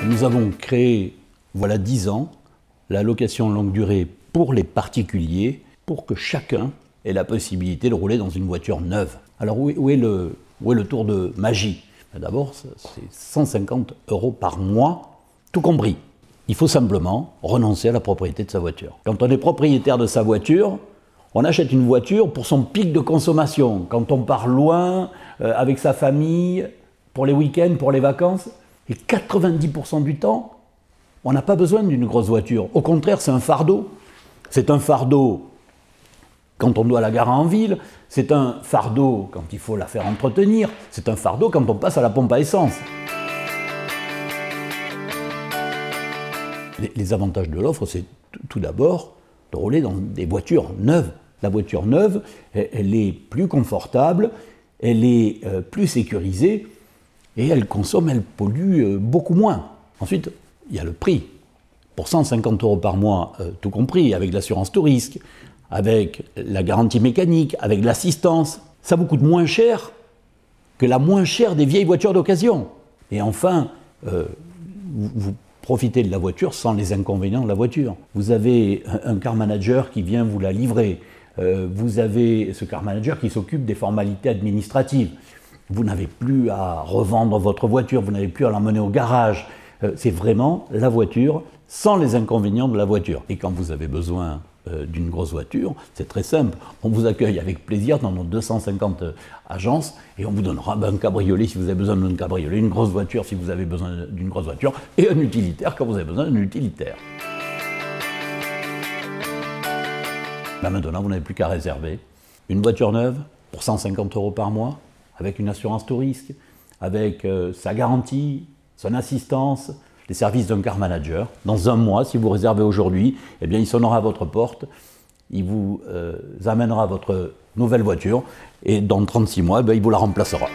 Nous avons créé, voilà 10 ans, la location longue durée pour les particuliers, pour que chacun ait la possibilité de rouler dans une voiture neuve. Alors où est le tour de magie? D'abord, c'est 150 € par mois, tout compris. Il faut simplement renoncer à la propriété de sa voiture. Quand on est propriétaire de sa voiture, on achète une voiture pour son pic de consommation. Quand on part loin, avec sa famille, pour les week-ends, pour les vacances, et 90% du temps, on n'a pas besoin d'une grosse voiture. Au contraire, c'est un fardeau. C'est un fardeau quand on doit la garer en ville, c'est un fardeau quand il faut la faire entretenir, c'est un fardeau quand on passe à la pompe à essence. Les avantages de l'offre, c'est tout d'abord de rouler dans des voitures neuves. La voiture neuve, elle est plus confortable, elle est plus sécurisée et elle consomme, elle pollue beaucoup moins. Ensuite, il y a le prix. Pour 150 € par mois, tout compris, avec l'assurance tout risque, avec la garantie mécanique, avec l'assistance, ça vous coûte moins cher que la moins chère des vieilles voitures d'occasion. Et enfin, vous profitez de la voiture sans les inconvénients de la voiture. Vous avez un car manager qui vient vous la livrer. Vous avez ce car manager qui s'occupe des formalités administratives. Vous n'avez plus à revendre votre voiture, vous n'avez plus à l'emmener au garage. C'est vraiment la voiture sans les inconvénients de la voiture. Et quand vous avez besoin d'une grosse voiture, c'est très simple. On vous accueille avec plaisir dans nos 250 agences et on vous donnera un cabriolet si vous avez besoin d'un cabriolet, une grosse voiture si vous avez besoin d'une grosse voiture et un utilitaire quand vous avez besoin d'un utilitaire. Là maintenant, vous n'avez plus qu'à réserver une voiture neuve pour 150 € par mois avec une assurance tout risque, avec sa garantie, son assistance, les services d'un car manager. Dans un mois, si vous réservez aujourd'hui, eh bien, il sonnera à votre porte, il vous amènera votre nouvelle voiture et dans 36 mois, eh bien, il vous la remplacera.